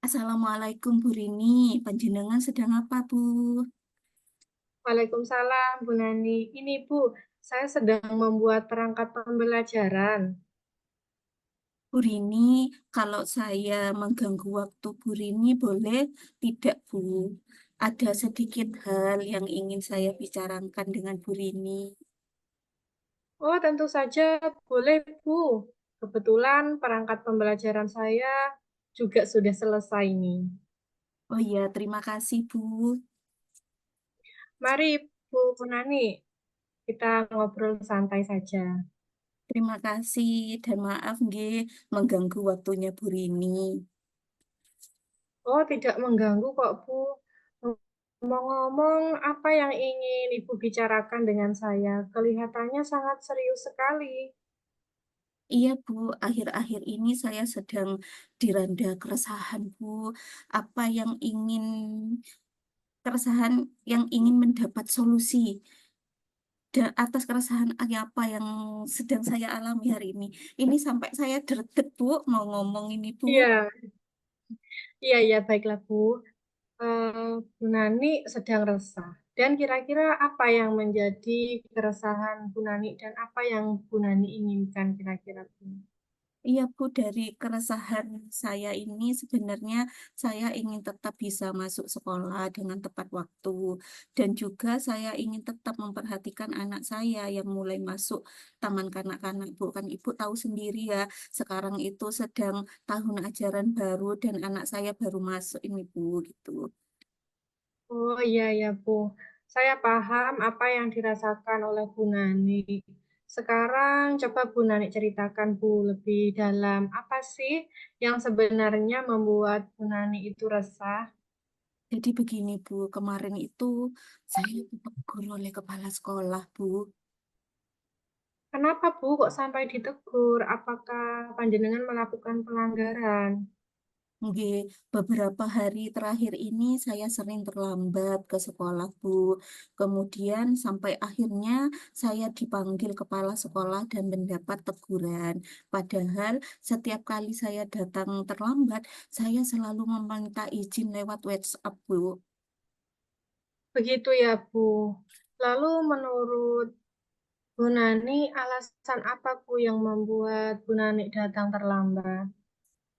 Assalamualaikum Bu Rini, panjenengan sedang apa Bu? Waalaikumsalam, Bu Nani. Ini Bu, saya sedang membuat perangkat pembelajaran. Bu Rini, kalau saya mengganggu waktu Bu Rini boleh tidak Bu? Ada sedikit hal yang ingin saya bicarakan dengan Bu Rini. Oh, tentu saja boleh Bu. Kebetulan perangkat pembelajaran saya juga sudah selesai nih. Oh iya, terima kasih Bu. Mari Bu Nani, kita ngobrol santai saja. Terima kasih dan maaf nggih mengganggu waktunya Bu Rini. Oh, tidak mengganggu kok Bu. Ngomong-ngomong, apa yang ingin Ibu bicarakan dengan saya? Kelihatannya sangat serius sekali. Iya Bu, akhir-akhir ini saya sedang dilanda keresahan Bu. Apa yang ingin keresahan yang ingin mendapat solusi atas keresahan apa yang sedang saya alami hari ini. Ini sampai saya derdek, Bu, mau ngomong ini, Bu. Iya, iya, baiklah Bu. Bu Nani sedang resah. Dan kira-kira apa yang menjadi keresahan Bu Nani dan apa yang Bu Nani inginkan kira-kira Bu? Iya, Bu, dari keresahan saya ini sebenarnya saya ingin tetap bisa masuk sekolah dengan tepat waktu. Dan juga saya ingin tetap memperhatikan anak saya yang mulai masuk taman kanak-kanak, Bu. Kan Ibu tahu sendiri ya, sekarang itu sedang tahun ajaran baru dan anak saya baru masuk ini, Bu, gitu. Oh iya Bu, saya paham apa yang dirasakan oleh Bu Nani. Sekarang coba Bu Nani ceritakan Bu lebih dalam apa sih yang sebenarnya membuat Bu Nani itu resah? Jadi begini Bu, kemarin itu saya ditegur oleh kepala sekolah Bu. Kenapa Bu kok sampai ditegur? Apakah panjenengan melakukan pelanggaran? Nggih, beberapa hari terakhir ini saya sering terlambat ke sekolah Bu. Kemudian sampai akhirnya saya dipanggil kepala sekolah dan mendapat teguran. Padahal setiap kali saya datang terlambat, saya selalu meminta izin lewat WhatsApp Bu. Begitu ya, Bu. Lalu menurut Bu Nani, alasan apa Bu yang membuat Bu Nani datang terlambat?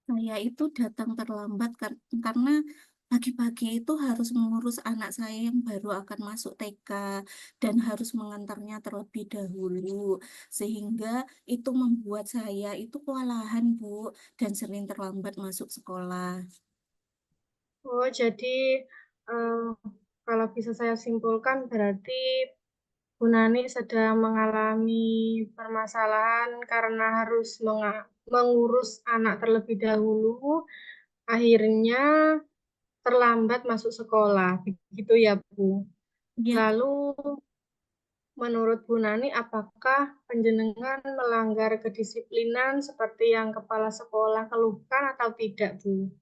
Saya itu datang terlambat karena pagi-pagi itu harus mengurus anak saya yang baru akan masuk TK dan harus mengantarnya terlebih dahulu. Sehingga itu membuat saya itu kewalahan, Bu, dan sering terlambat masuk sekolah. Oh, jadi eh, kalau bisa saya simpulkan berarti Bu Nani sedang mengalami permasalahan karena harus mengurus anak terlebih dahulu, akhirnya terlambat masuk sekolah. Begitu ya, Bu. Ya, Lalu menurut Bu Nani, apakah panjenengan melanggar kedisiplinan seperti yang kepala sekolah keluhkan atau tidak, Bu?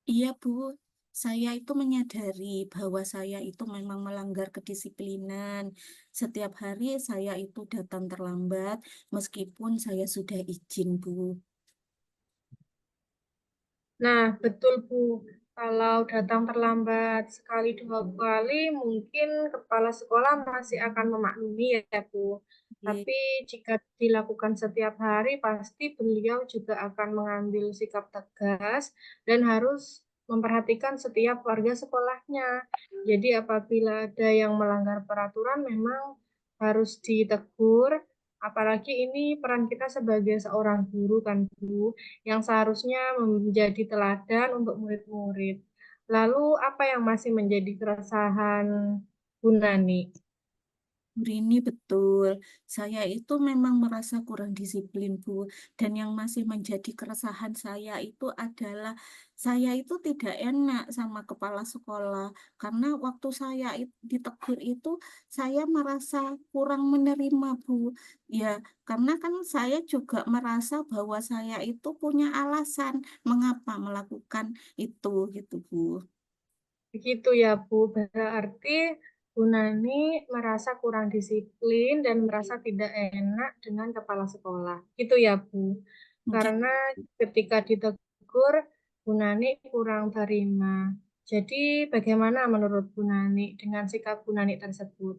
iya, Bu. Saya itu menyadari bahwa saya itu memang melanggar kedisiplinan. Setiap hari saya itu datang terlambat meskipun saya sudah izin, Bu. Nah, betul, Bu. Kalau datang terlambat sekali dua kali, mungkin kepala sekolah masih akan memaklumi ya, Bu. Oke. Tapi jika dilakukan setiap hari, pasti beliau juga akan mengambil sikap tegas dan harus memperhatikan setiap warga sekolahnya. Jadi apabila ada yang melanggar peraturan, memang harus ditegur. Apalagi ini peran kita sebagai seorang guru kan, Bu, yang seharusnya menjadi teladan untuk murid-murid. Lalu apa yang masih menjadi keresahan Bu Nani? Ini betul, saya itu memang merasa kurang disiplin, Bu. Dan yang masih menjadi keresahan saya itu adalah saya itu tidak enak sama kepala sekolah. Karena waktu saya ditegur itu, saya merasa kurang menerima, Bu. Ya, karena kan saya juga merasa bahwa saya itu punya alasan mengapa melakukan itu, gitu, Bu. Begitu ya, Bu. Berarti Bu Nani merasa kurang disiplin dan merasa tidak enak dengan kepala sekolah. Gitu ya, Bu. Mungkin Karena ketika ditegur, Bu Nani kurang terima. Jadi bagaimana menurut Bu Nani dengan sikap Bu Nani tersebut?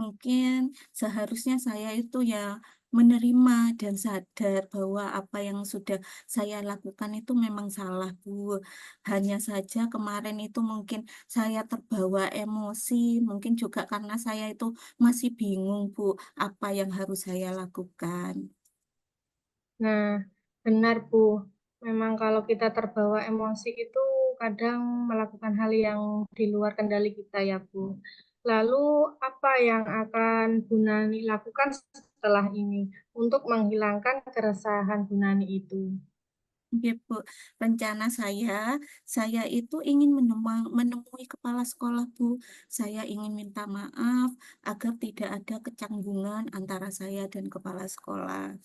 Mungkin seharusnya saya itu ya menerima dan sadar bahwa apa yang sudah saya lakukan itu memang salah, Bu. Hanya saja kemarin itu mungkin saya terbawa emosi, mungkin juga karena saya itu masih bingung, Bu, apa yang harus saya lakukan. Nah, benar Bu. Memang kalau kita terbawa emosi itu kadang melakukan hal yang di luar kendali kita ya Bu. Lalu apa yang akan Bu Nani lakukan setelah ini untuk menghilangkan keresahan Bu Nani itu? Oke, Bu. Rencana saya itu ingin menemui kepala sekolah, Bu. Saya ingin minta maaf agar tidak ada kecanggungan antara saya dan kepala sekolah.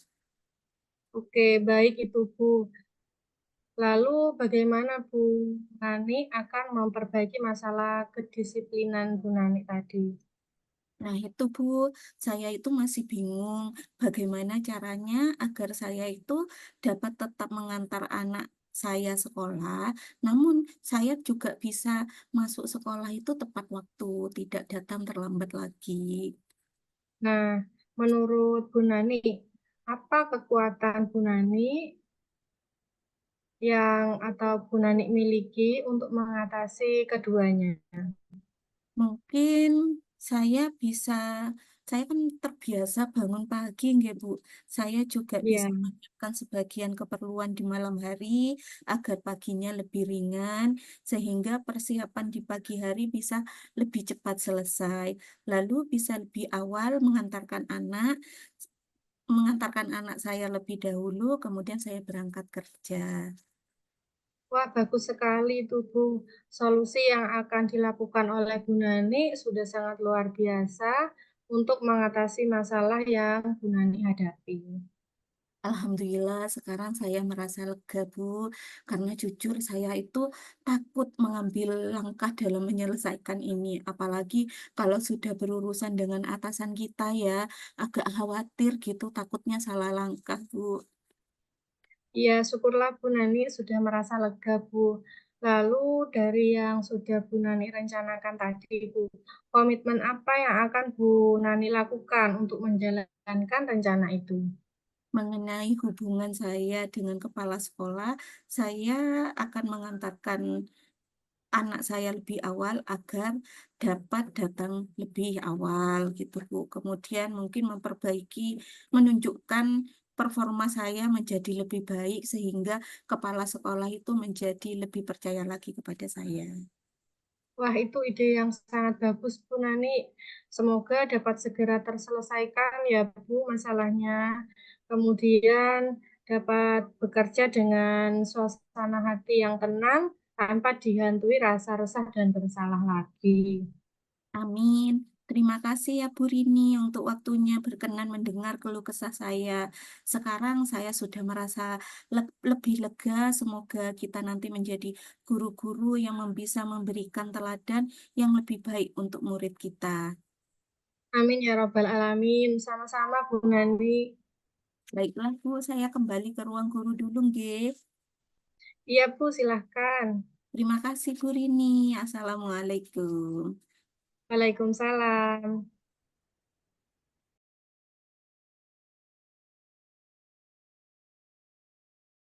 Oke, baik itu Bu. Lalu bagaimana Bu Nani akan memperbaiki masalah kedisiplinan Bu Nani tadi? Nah, itu Bu, saya itu masih bingung bagaimana caranya agar saya itu dapat tetap mengantar anak saya sekolah, namun saya juga bisa masuk sekolah itu tepat waktu, tidak datang terlambat lagi. Nah, menurut Bu Nani, apa kekuatan Bu Nani yang atau Bu Nani miliki untuk mengatasi keduanya? Mungkin saya bisa, saya kan terbiasa bangun pagi, nggih, Bu. Saya juga Ya, bisa menyiapkan sebagian keperluan di malam hari agar paginya lebih ringan, sehingga persiapan di pagi hari bisa lebih cepat selesai. Lalu bisa lebih awal mengantarkan anak saya lebih dahulu, kemudian saya berangkat kerja. wah bagus sekali itu Bu. Solusi yang akan dilakukan oleh Bu Nani sudah sangat luar biasa untuk mengatasi masalah yang Bu Nani hadapi. Alhamdulillah, sekarang saya merasa lega, Bu, karena jujur saya itu takut mengambil langkah dalam menyelesaikan ini. Apalagi kalau sudah berurusan dengan atasan kita ya, agak khawatir gitu, takutnya salah langkah, Bu. Iya, syukurlah Bu Nani sudah merasa lega, Bu. Lalu dari yang sudah Bu Nani rencanakan tadi, Bu, komitmen apa yang akan Bu Nani lakukan untuk menjalankan rencana itu? Mengenai hubungan saya dengan kepala sekolah, saya akan mengantarkan anak saya lebih awal agar dapat datang lebih awal gitu Bu. Kemudian mungkin menunjukkan performa saya menjadi lebih baik sehingga kepala sekolah itu menjadi lebih percaya lagi kepada saya. Wah, itu ide yang sangat bagus, Bu Nani. Semoga dapat segera terselesaikan ya, Bu, masalahnya. Kemudian dapat bekerja dengan suasana hati yang tenang tanpa dihantui rasa resah dan bersalah lagi. Amin. Terima kasih ya Bu Rini untuk waktunya berkenan mendengar keluh kesah saya. Sekarang saya sudah merasa lebih lega. Semoga kita nanti menjadi guru-guru yang bisa memberikan teladan yang lebih baik untuk murid kita. Amin ya Rabbal Alamin. Sama-sama, Bu Nani. Baiklah Bu, saya kembali ke ruang guru dulu, nggih. Iya, Bu, silahkan. Terima kasih Bu Rini. Assalamualaikum. Waalaikumsalam.